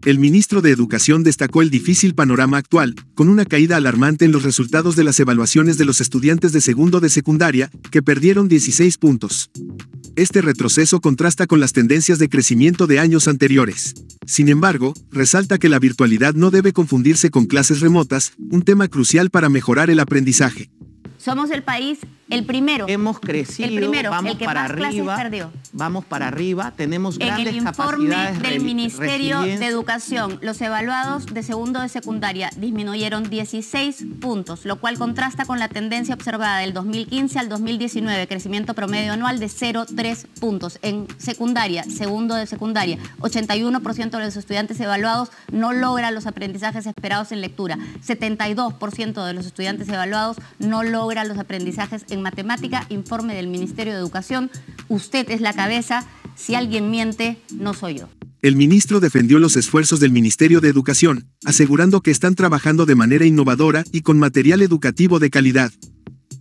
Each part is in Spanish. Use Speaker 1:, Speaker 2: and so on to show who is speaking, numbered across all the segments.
Speaker 1: El ministro de Educación destacó el difícil panorama actual, con una caída alarmante en los resultados de las evaluaciones de los estudiantes de segundo de secundaria, que perdieron 16 puntos. Este retroceso contrasta con las tendencias de crecimiento de años anteriores. Sin embargo, resalta que la virtualidad no debe confundirse con clases remotas, un tema crucial para mejorar el aprendizaje.
Speaker 2: Somos el país, el primero.
Speaker 3: Hemos crecido, vamos
Speaker 2: el que
Speaker 3: para
Speaker 2: más clases
Speaker 3: arriba,
Speaker 2: perdió.
Speaker 3: vamos para arriba, tenemos grandes capacidades.
Speaker 2: En el informe del Ministerio de Educación, los evaluados de segundo de secundaria disminuyeron 16 puntos, lo cual contrasta con la tendencia observada del 2015 al 2019, crecimiento promedio anual de 0,3 puntos. En secundaria, segundo de secundaria, 81% de los estudiantes evaluados no logran los aprendizajes esperados en lectura, 72% de los estudiantes evaluados no logran los aprendizajes en matemática, informe del Ministerio de Educación. Usted es la cabeza, si alguien miente, no soy yo.
Speaker 1: El ministro defendió los esfuerzos del Ministerio de Educación, asegurando que están trabajando de manera innovadora y con material educativo de calidad.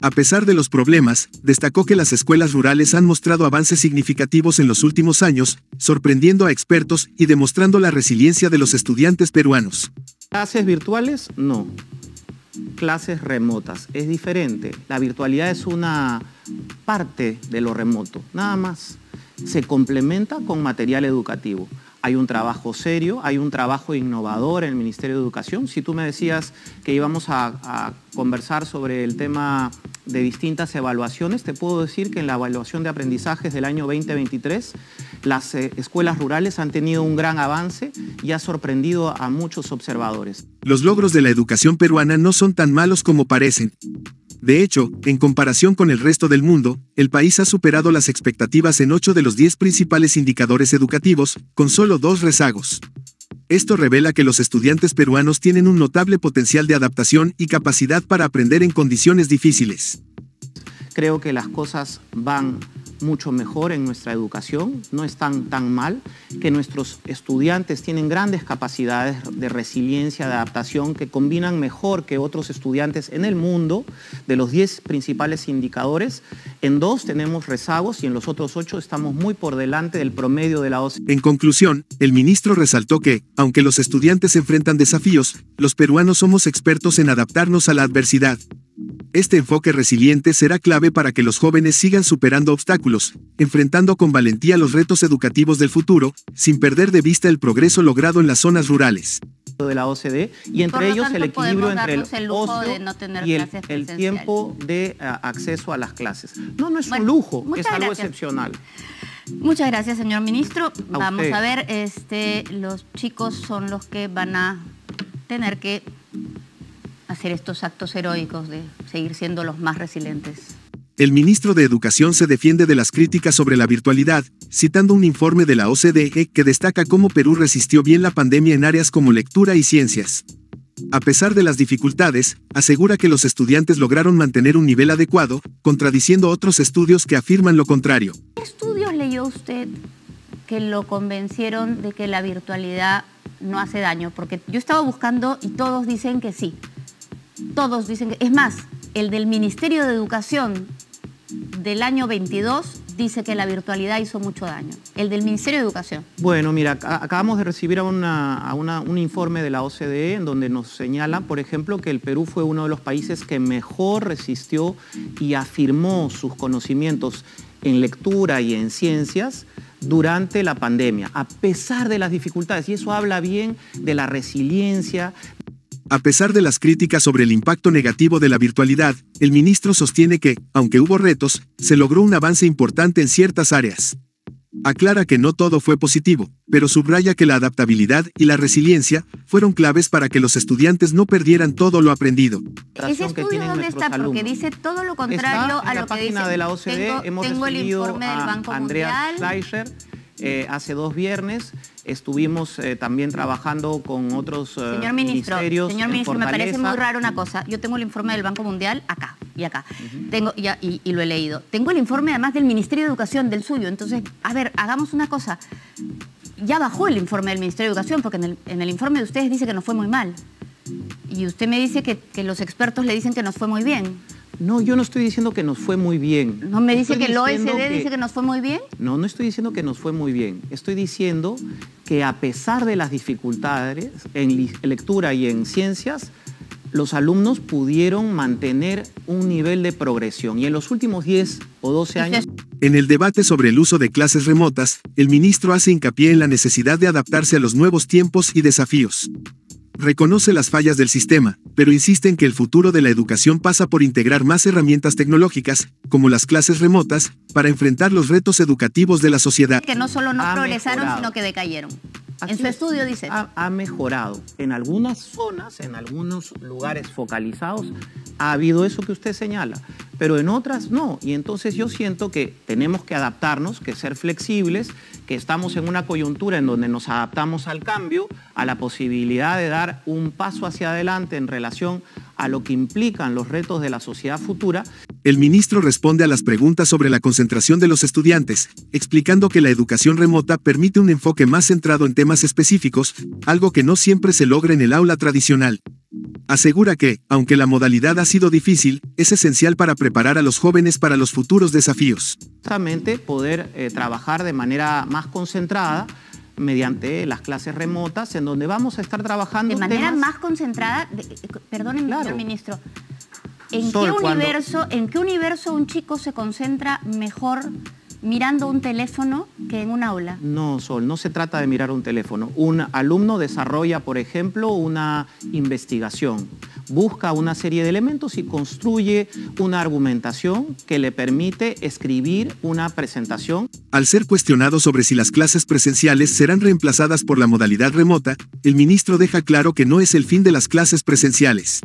Speaker 1: A pesar de los problemas, destacó que las escuelas rurales han mostrado avances significativos en los últimos años, sorprendiendo a expertos y demostrando la resiliencia de los estudiantes peruanos.
Speaker 3: ¿Clases virtuales? No. Clases remotas. Es diferente. La virtualidad es una parte de lo remoto, nada más. Se complementa con material educativo. Hay un trabajo serio, hay un trabajo innovador en el Ministerio de Educación. Si tú me decías que íbamos a conversar sobre el tema de distintas evaluaciones, te puedo decir que en la evaluación de aprendizajes del año 2023, las escuelas rurales han tenido un gran avance y ha sorprendido a muchos observadores.
Speaker 1: Los logros de la educación peruana no son tan malos como parecen. De hecho, en comparación con el resto del mundo, el país ha superado las expectativas en 8 de los 10 principales indicadores educativos, con solo 2 rezagos. Esto revela que los estudiantes peruanos tienen un notable potencial de adaptación y capacidad para aprender en condiciones difíciles.
Speaker 3: Creo que las cosas van mucho mejor en nuestra educación, no están tan mal, que nuestros estudiantes tienen grandes capacidades de resiliencia, de adaptación, que combinan mejor que otros estudiantes en el mundo. De los 10 principales indicadores, en 2 tenemos rezagos y en los otros 8 estamos muy por delante del promedio de la OCDE.
Speaker 1: En conclusión, el ministro resaltó que, aunque los estudiantes enfrentan desafíos, los peruanos somos expertos en adaptarnos a la adversidad. Este enfoque resiliente será clave para que los jóvenes sigan superando obstáculos, enfrentando con valentía los retos educativos del futuro, sin perder de vista el progreso logrado en las zonas rurales.
Speaker 3: De la OCDE y entre ellos el equilibrio entre el ocio y el tiempo de acceso a las clases. No es un lujo, es algo excepcional.
Speaker 2: Muchas gracias, señor ministro. Vamos a ver, los chicos son los que van a tener que hacer estos actos heroicos de seguir siendo los más resilientes.
Speaker 1: El ministro de Educación se defiende de las críticas sobre la virtualidad, citando un informe de la OCDE que destaca cómo Perú resistió bien la pandemia en áreas como lectura y ciencias. A pesar de las dificultades, asegura que los estudiantes lograron mantener un nivel adecuado, contradiciendo otros estudios que afirman lo contrario.
Speaker 2: ¿Qué estudios leyó usted que lo convencieron de que la virtualidad no hace daño? Porque yo estaba buscando y todos dicen que sí. Todos dicen que... Es más, el del Ministerio de Educación del año 22 dice que la virtualidad hizo mucho daño. El del Ministerio de Educación.
Speaker 3: Bueno, mira, acabamos de recibir un informe de la OCDE en donde nos señala, por ejemplo, que el Perú fue uno de los países que mejor resistió y afirmó sus conocimientos en lectura y en ciencias durante la pandemia, a pesar de las dificultades. Y eso habla bien de la resiliencia.
Speaker 1: A pesar de las críticas sobre el impacto negativo de la virtualidad, el ministro sostiene que, aunque hubo retos, se logró un avance importante en ciertas áreas. Aclara que no todo fue positivo, pero subraya que la adaptabilidad y la resiliencia fueron claves para que los estudiantes no perdieran todo lo aprendido.
Speaker 2: ¿Ese estudio dónde está? Porque dice todo lo contrario a lo que dice.
Speaker 3: En la página de la OCDE hemos recibido
Speaker 2: el informe del Banco
Speaker 3: a Andreas
Speaker 2: Mundial.
Speaker 3: Fleischer. Hace 2 viernes estuvimos también trabajando con otros ministerios.
Speaker 2: Señor ministro, me parece muy raro una cosa. Yo tengo el informe del Banco Mundial acá y acá. Y lo he leído. Tengo el informe además del Ministerio de Educación, del suyo. Entonces, a ver, hagamos una cosa. Ya bajó el informe del Ministerio de Educación porque en el informe de ustedes dice que nos fue muy mal. Y usted me dice que los expertos le dicen que nos fue muy bien.
Speaker 3: No, yo no estoy diciendo que nos fue muy bien.
Speaker 2: ¿No me dice que el OECD dice que nos fue muy bien?
Speaker 3: No, no estoy diciendo que nos fue muy bien. Estoy diciendo que a pesar de las dificultades en lectura y en ciencias, los alumnos pudieron mantener un nivel de progresión. Y en los últimos 10 o 12 años...
Speaker 1: En el debate sobre el uso de clases remotas, el ministro hace hincapié en la necesidad de adaptarse a los nuevos tiempos y desafíos. Reconoce las fallas del sistema, pero insiste en que el futuro de la educación pasa por integrar más herramientas tecnológicas, como las clases remotas, para enfrentar los retos educativos de la sociedad.
Speaker 2: Que no solo no progresaron, sino que decayeron. En su estudio dice...
Speaker 3: Ha mejorado. En algunas zonas, en algunos lugares focalizados, ha habido eso que usted señala, pero en otras no. Y entonces yo siento que tenemos que adaptarnos, que ser flexibles, que estamos en una coyuntura en donde nos adaptamos al cambio, a la posibilidad de dar un paso hacia adelante en relación a lo que implican los retos de la sociedad futura.
Speaker 1: El ministro responde a las preguntas sobre la concentración de los estudiantes, explicando que la educación remota permite un enfoque más centrado en temas específicos, algo que no siempre se logra en el aula tradicional. Asegura que, aunque la modalidad ha sido difícil, es esencial para preparar a los jóvenes para los futuros desafíos.
Speaker 3: Justamente poder trabajar de manera más concentrada mediante las clases remotas, en donde vamos a estar trabajando
Speaker 2: de manera más concentrada. Perdónenme, claro, señor ministro. ¿En qué universo un chico se concentra mejor mirando un teléfono que en un aula?
Speaker 3: No, Sol, no se trata de mirar un teléfono. Un alumno desarrolla, por ejemplo, una investigación. Busca una serie de elementos y construye una argumentación que le permite escribir una presentación.
Speaker 1: Al ser cuestionado sobre si las clases presenciales serán reemplazadas por la modalidad remota, el ministro deja claro que no es el fin de las clases presenciales.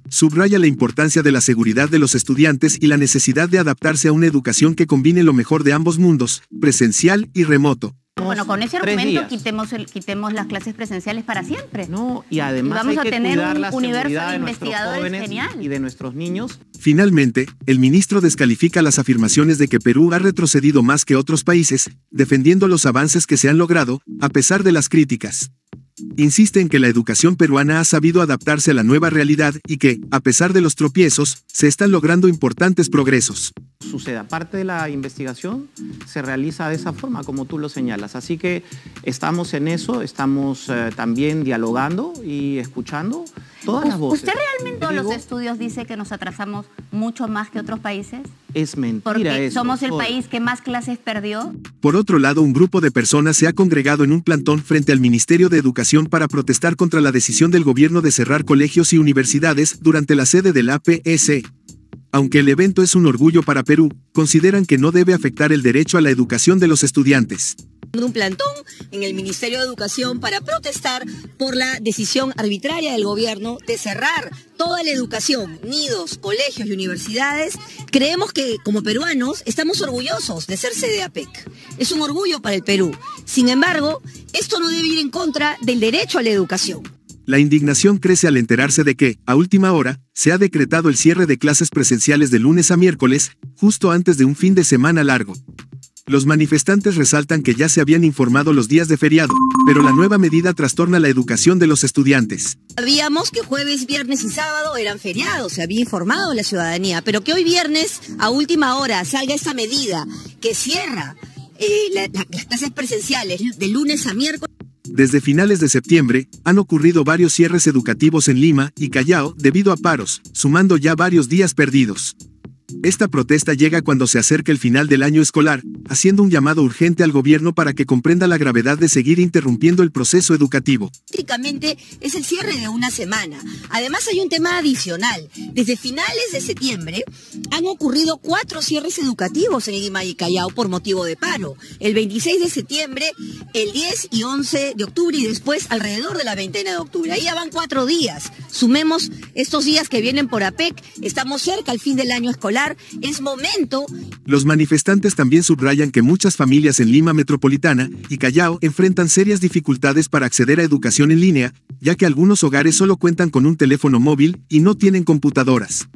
Speaker 1: Subraya la importancia de la seguridad de los estudiantes y la necesidad de adaptarse a una educación que combine lo mejor de ambos mundos, presencial y remoto.
Speaker 2: Bueno, con ese argumento quitemos las clases presenciales para siempre.
Speaker 3: No, y además
Speaker 2: vamos
Speaker 3: hay que
Speaker 2: a tener
Speaker 3: cuidar
Speaker 2: un
Speaker 3: la
Speaker 2: universo
Speaker 3: seguridad
Speaker 2: de
Speaker 3: de nuestros
Speaker 2: investigadores
Speaker 3: jóvenes y de nuestros niños.
Speaker 1: Finalmente, el ministro descalifica las afirmaciones de que Perú ha retrocedido más que otros países, defendiendo los avances que se han logrado, a pesar de las críticas. Insiste en que la educación peruana ha sabido adaptarse a la nueva realidad y que, a pesar de los tropiezos, se están logrando importantes progresos.
Speaker 3: Sucede, aparte de la investigación, se realiza de esa forma, como tú lo señalas. Así que estamos en eso, estamos también dialogando y escuchando todas las voces.
Speaker 2: ¿Usted realmente en los estudios dice que nos atrasamos mucho más que otros países?
Speaker 3: Es mentira
Speaker 2: porque
Speaker 3: eso.
Speaker 2: Somos el país que más clases perdió.
Speaker 1: Por otro lado, un grupo de personas se ha congregado en un plantón frente al Ministerio de Educación para protestar contra la decisión del gobierno de cerrar colegios y universidades durante la sede del APS. Aunque el evento es un orgullo para Perú, consideran que no debe afectar el derecho a la educación de los estudiantes.
Speaker 4: Un plantón en el Ministerio de Educación para protestar por la decisión arbitraria del gobierno de cerrar toda la educación, nidos, colegios y universidades. Creemos que como peruanos estamos orgullosos de ser sede de APEC. Es un orgullo para el Perú. Sin embargo, esto no debe ir en contra del derecho a la educación.
Speaker 1: La indignación crece al enterarse de que, a última hora, se ha decretado el cierre de clases presenciales de lunes a miércoles, justo antes de un fin de semana largo. Los manifestantes resaltan que ya se habían informado los días de feriado, pero la nueva medida trastorna la educación de los estudiantes.
Speaker 4: Sabíamos que jueves, viernes y sábado eran feriados, se había informado a la ciudadanía, pero que hoy viernes, a última hora, salga esta medida que cierra las clases presenciales de lunes a miércoles.
Speaker 1: Desde finales de septiembre, han ocurrido varios cierres educativos en Lima y Callao debido a paros, sumando ya varios días perdidos. Esta protesta llega cuando se acerca el final del año escolar, haciendo un llamado urgente al gobierno para que comprenda la gravedad de seguir interrumpiendo el proceso educativo.
Speaker 4: Prácticamente es el cierre de una semana. Además hay un tema adicional. Desde finales de septiembre han ocurrido 4 cierres educativos en Lima y Callao por motivo de paro. El 26 de septiembre, el 10 y 11 de octubre y después alrededor de la veintena de octubre. Ahí ya van 4 días. Sumemos estos días que vienen por APEC. Estamos cerca al fin del año escolar. Es momento.
Speaker 1: Los manifestantes también subrayan que muchas familias en Lima Metropolitana y Callao enfrentan serias dificultades para acceder a educación en línea, ya que algunos hogares solo cuentan con un teléfono móvil y no tienen computadoras.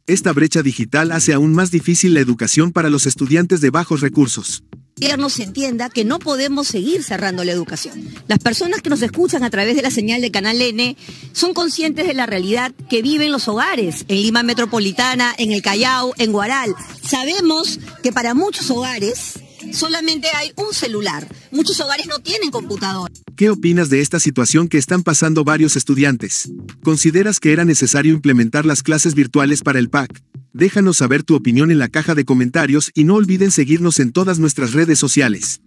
Speaker 1: Esta brecha digital hace aún más difícil la educación para los estudiantes de bajos recursos.
Speaker 4: gobierno se entienda que no podemos seguir cerrando la educación. Las personas que nos escuchan a través de la señal de Canal N son conscientes de la realidad que viven los hogares en Lima Metropolitana, en el Callao, en Huaral. Sabemos que para muchos hogares solamente hay un celular. Muchos hogares no tienen computadora.
Speaker 1: ¿Qué opinas de esta situación que están pasando varios estudiantes? ¿Consideras que era necesario implementar las clases virtuales para el PAC? Déjanos saber tu opinión en la caja de comentarios y no olviden seguirnos en todas nuestras redes sociales.